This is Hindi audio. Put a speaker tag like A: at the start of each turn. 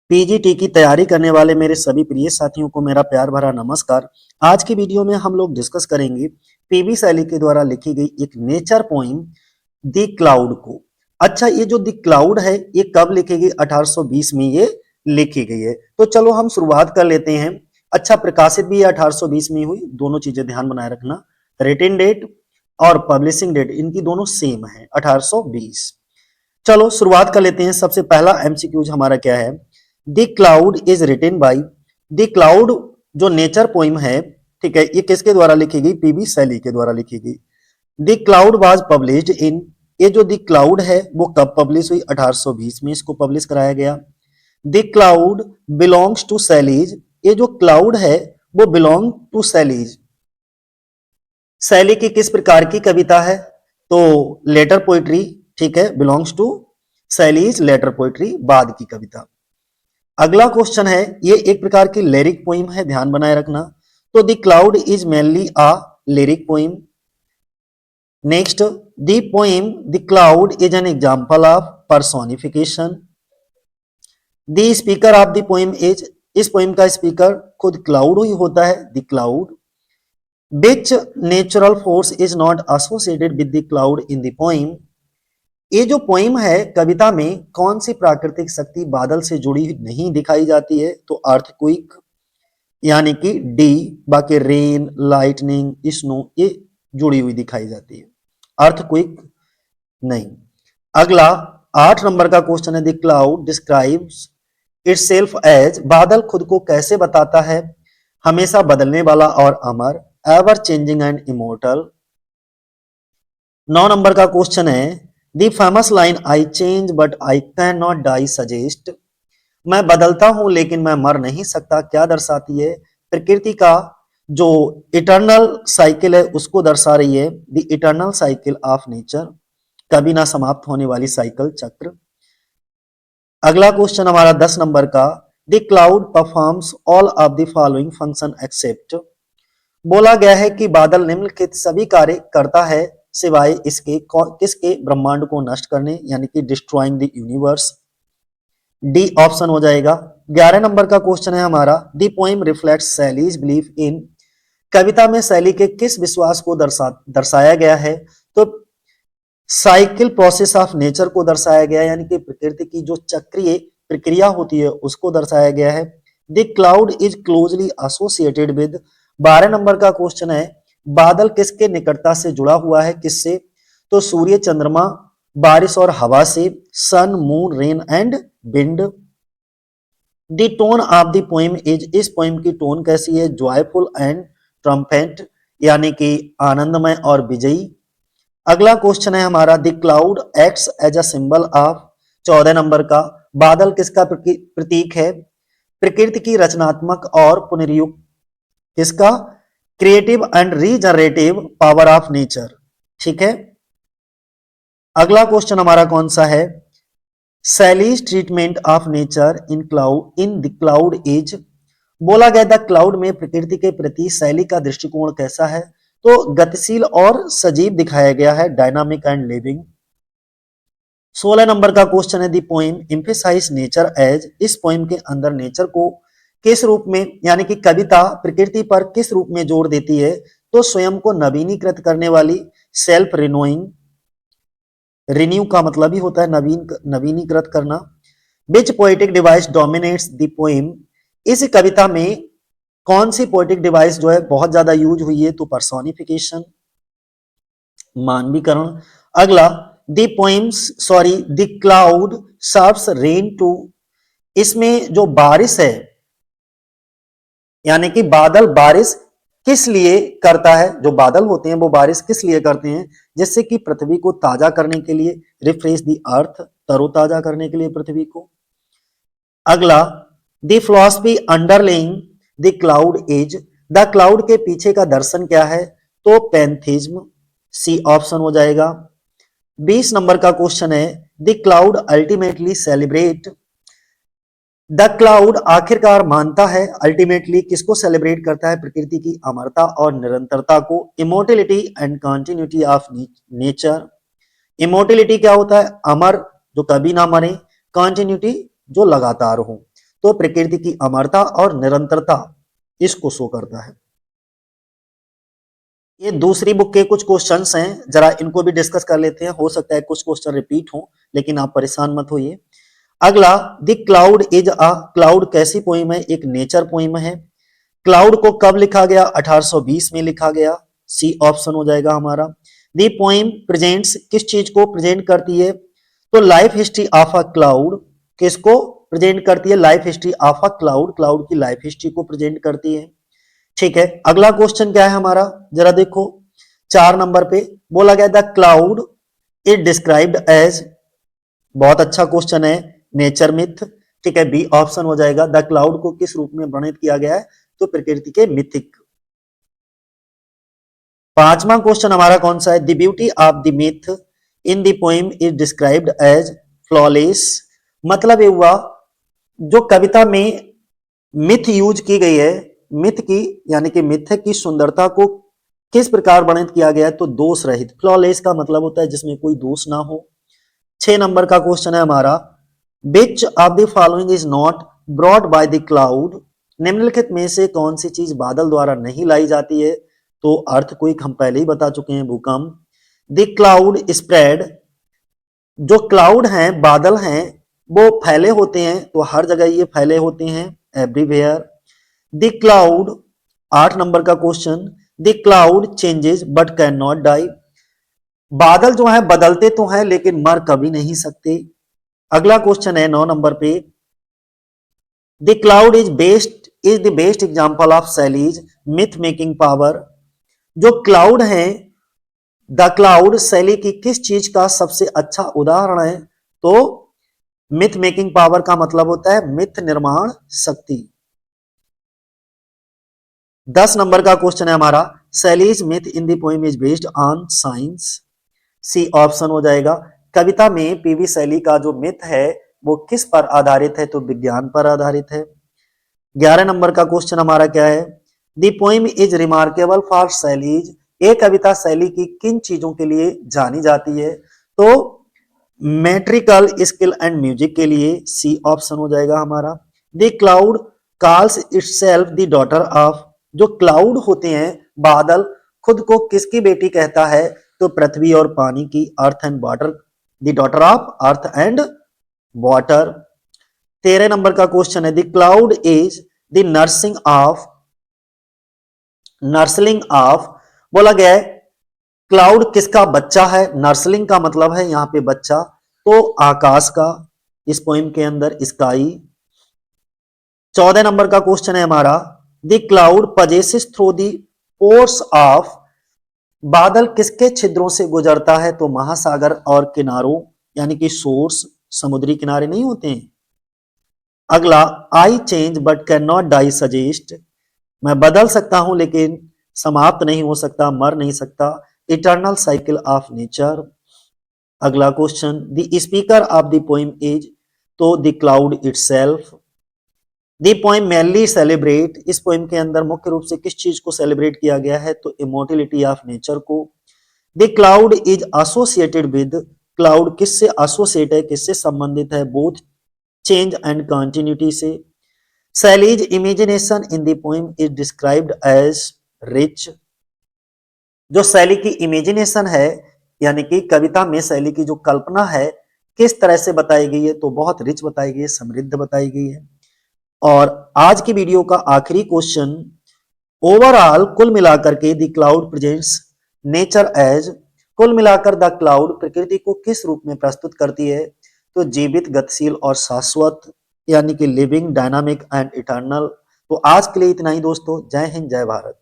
A: पीजीटी की तैयारी करने वाले मेरे सभी प्रिय साथियों को मेरा प्यार भरा नमस्कार। आज की वीडियो में हम लोग डिस्कस करेंगे पीबी शैली के द्वारा लिखी गई एक नेचर पोइम द क्लाउड को। अच्छा, ये जो द क्लाउड है ये कब लिखी गई? 1820 में ये लिखी गई है। तो चलो हम शुरुआत कर लेते हैं। अच्छा, प्रकाशित भी 1820 में हुई, दोनों चीजें ध्यान बनाए रखना। रिटन डेट और पब्लिशिंग डेट इनकी दोनों सेम है, 1820। चलो शुरुआत कर लेते हैं। सबसे पहला एमसीक्यूज हमारा क्या है? The cloud is written by. The cloud जो नेचर पोइम है, ठीक है, ये किसके द्वारा लिखी गई? पीबी शैली के द्वारा लिखी गई। The cloud was published in, ये जो द क्लाउड है वो कब पब्लिश हुई? 1820 में इसको पब्लिश कराया गया। The cloud belongs to Shelley's, ये जो क्लाउड है वो बिलोंग टू शैलीज। शैली की किस प्रकार की कविता है? तो लेटर पोइट्री, ठीक है, belongs to Shelley's later poetry, बाद की कविता। अगला क्वेश्चन है, ये एक प्रकार की लिरिक पोइम है, ध्यान बनाए रखना। तो the cloud is mainly a lyric poem. Next, the poem the cloud is an example of personification. The speaker of the poem is, इस पोइम का स्पीकर खुद क्लाउड ही होता है, the cloud. Which natural force is not associated with the cloud in the poem. ये जो पोइम है कविता में कौन सी प्राकृतिक शक्ति बादल से जुड़ी नहीं दिखाई जाती है? तो अर्थक्वेक, यानी कि डी। बाकी रेन, लाइटनिंग, स्नो ये जुड़ी हुई दिखाई जाती है, अर्थक्वेक नहीं। अगला 8 नंबर का क्वेश्चन है, the cloud describes itself as, बादल खुद को कैसे बताता है? हमेशा बदलने वाला और अमर, ever changing and immortal. 9 number का क्वेश्चन है, the famous line I change but I can not die suggest, मैं बदलता हूं लेकिन मैं मर नहीं सकता, क्या दर्शाती है? प्रकृति का जो इटर्नल साइकिल है उसको दर्शा रही है, the eternal cycle of nature, कभी ना समाप्त होने वाली साइकिल चक्र। अगला क्वेश्चन हमारा 10 नंबर का, the cloud performs all of the following function except, बोला गया है कि बादल निम्नलिखित सभी कार्य करता है सिवाय इसके किसके? ब्रह्मांड को नष्ट करने, यानी कि destroying the universe. D option हो जाएगा। 11 नंबर का क्वेश्चन है हमारा, the poem reflects Shelley's belief in, कविता में शैली के किस विश्वास को दर्शाया गया है? तो साइकिल प्रोसेस ऑफ नेचर को दर्शाया गया है, यानी कि प्रकृति की जो चक्रीय प्रक्रिया होती है उसको दर्शाया गया है। The cloud is closely associated with. 12 number का क्वेश्चन है, बादल किसके निकटता से जुड़ा हुआ है? किससे? तो सूर्य, चंद्रमा, बारिश और हवा से, sun, moon, rain and wind. The tone of the poem is, इस पोएम की टोन कैसी है? जॉयफुल एंड ट्रम्पेट, यानी कि आनंदमय और विजयी। अगला क्वेश्चन है हमारा, the cloud acts as a symbol of, 14 number का, बादल किसका प्रतीक है? प्रकृति की रचनात्मक और पुनर्युक्त, किसका? Creative and regenerative power of nature, ठीक है। अगला क्वेश्चन हमारा कौन सा है? Shelley's treatment of nature in the cloud is, बोला गया द क्लाउड में प्रकृति के प्रति शैली का दृष्टिकोण कैसा है? तो गतिशील और सजीव दिखाया गया है, डायनामिक एंड लिविंग। 16 नंबर का क्वेश्चन है, the poem emphasise nature as, इस पोएम के अंदर नेचर को किस रूप में, यानी कि कविता प्रकृति पर किस रूप में जोर देती है? तो स्वयं को नवीनीकृत करने वाली, सेल्फ रिनोइंग, रिन्यू का मतलब ही होता है नवीनीकृत करना। Which poetic device dominates the poem, इस कविता में कौन सी पोएटिक डिवाइस जो है बहुत ज्यादा यूज हुई है? तो पर्सोनिफिकेशन, मानवीकरण। अगला, the poems sorry the cloud serves rain to, इसमें जो बारिश है, यानी कि बादल बारिश किस लिए करता है? जो बादल होते हैं वो बारिश किस लिए करते हैं? जिससे कि पृथ्वी को ताजा करने के लिए, रिफ्रेश द अर्थ, तरोताजा करने के लिए पृथ्वी को। अगला, the philosophy underlying the cloud is, the cloud के पीछे का दर्शन क्या है? तो पैंथेज्म, सी ऑप्शन हो जाएगा। 20 नंबर का क्वेश्चन है, the cloud ultimately celebrate, the cloud आखिरकार मानता है, अल्टीमेटली किसको सेलिब्रेट करता है? प्रकृति की अमरता और निरंतरता को, immortality and continuity of nature. Immortality क्या होता है? अमर, जो कभी ना मरे, कंटिन्यूटी जो लगातार हो। तो प्रकृति की अमरता और निरंतरता इसको शो करता है। ये दूसरी बुक के कुछ क्वेश्चंस हैं, जरा इनको भी डिस्कस कर लेते हैं। हो सकता है कुछ क्वेश्चन रिपीट हो, लेकिन आप परेशान मत होइए। अगला, the cloud is a, cloud कैसी पोइम है? एक नेचर पोइम है। क्लाउड को कब लिखा गया? 1820 में लिखा गया। सी ऑप्शन हो जाएगा हमारा। दी पोइम प्रेजेंट्स, किस चीज को प्रेजेंट करती है? तो life history of a cloud, किसको प्रेजेंट करती है? Life history of a cloud, cloud की लाइफ हिस्ट्री को प्रेजेंट करती है। ठीक है, अगला क्वेश्चन क्या है हमारा, जरा देखो। 4 नंबर पे बोला गया the cloud is described as, बहुत अच्छा क्वेश्चन है, नेचर मिथ। ठीक है, बी ऑप्शन हो जाएगा। द क्लाउड को किस रूप में वर्णित किया गया है? तो प्रकृति के मिथिक। 5वां क्वेश्चन हमारा कौन सा है? The beauty of the myth in the poem is described as flawless. मतलब ये हुआ, जो कविता में मिथ यूज की गई है, मिथ की यानी कि मिथक की सुंदरता को किस प्रकार वर्णित किया गया है? तो दोष रहित। फ्लॉलेस का मतलब होता है जिसमें कोई दोष ना हो। 6 नंबर का क्वेश्चन है हमारा, which of the following is not brought by the cloud. निम्नलिखित में से कौन सी चीज बादल द्वारा नहीं लाई जाती है? तो अर्थक्वेक हम पहले ही बता चुके हैं, भूकंप। द क्लाउड स्प्रेड, जो क्लाउड हैं, बादल हैं, वो फैले होते हैं, तो हर जगह ये फैले होते हैं, एवरीवेयर। द क्लाउड, 8 नंबर का question, the cloud changes but can not die. बादल जो है बदलते तो हैं लेकिन मर कभी नहीं सकते। अगला क्वेश्चन है 9 नंबर पे, the cloud is the best example of Shelley's myth making power. जो क्लाउड है, द क्लाउड शैली की किस चीज का सबसे अच्छा उदाहरण है? तो मिथ मेकिंग पावर का मतलब होता है मिथ निर्माण शक्ति। 10 नंबर का क्वेश्चन है हमारा, Shelley's myth in the poem is based on science. C option हो जाएगा। कविता में पीवी शैली का जो मिथ है वो किस पर आधारित है? तो विज्ञान पर आधारित है। 11 नंबर का क्वेश्चन हमारा क्या है, the poem is remarkable for Shelley's. एक कविता शैली की किन चीजों के लिए जानी जाती है? तो मेट्रिकल स्किल एंड म्यूजिक के लिए। सी ऑप्शन हो जाएगा हमारा। The cloud calls itself the daughter of, जो क्लाउड होते हैं, बादल, खुद को किसकी बेटी कहता है? तो पृथ्वी और पानी की, earth and water, the daughter of earth and water. 13 number का क्वेश्चन है, the cloud is the nursling of, बोला गया है क्लाउड किसका बच्चा है? नर्सलिंग का मतलब है यहां पे बच्चा, तो आकाश का, इस पोइम के अंदर स्काई। 14 नंबर का क्वेश्चन है हमारा, the cloud possesses through the pores of, बादल किसके छिद्रों से गुजरता है? तो महासागर और किनारों, यानी कि सोर्स, समुद्री किनारे नहीं होते हैं। अगला, I change but can not die suggest, मैं बदल सकता हूं लेकिन समाप्त नहीं हो सकता, मर नहीं सकता, इटर्नल साइकिल ऑफ नेचर। अगला question, the speaker of the poem is, तो the cloud itself. The poem mainly celebrate, इस पोएम के अंदर मुख्य रूप से किस चीज को सेलिब्रेट किया गया है? तो इमोर्टिलिटी ऑफ नेचर को। The cloud is associated with, cloud किससे एसोसिएट है, किससे संबंधित है? बोथ चेंज एंड कंटिन्यूटी से। Shelley's imagination in the poem is described as rich, जो शैली की इमेजिनेशन है, यानी कि कविता में शैली की जो कल्पना है किस तरह से बताई गई है? तो बहुत रिच बताई गई है, समृद्ध बताई गई है। और आज की वीडियो का आखिरी क्वेश्चन, ओवरऑल कुल मिलाकर के the cloud presents nature as, कुल मिलाकर द क्लाउड प्रकृति को किस रूप में प्रस्तुत करती है? तो जीवित, गतिशील और शाश्वत, यानी कि लिविंग, डायनामिक एंड इटर्नल। तो आज के लिए इतना ही दोस्तों, जय हिंद, जय भारत।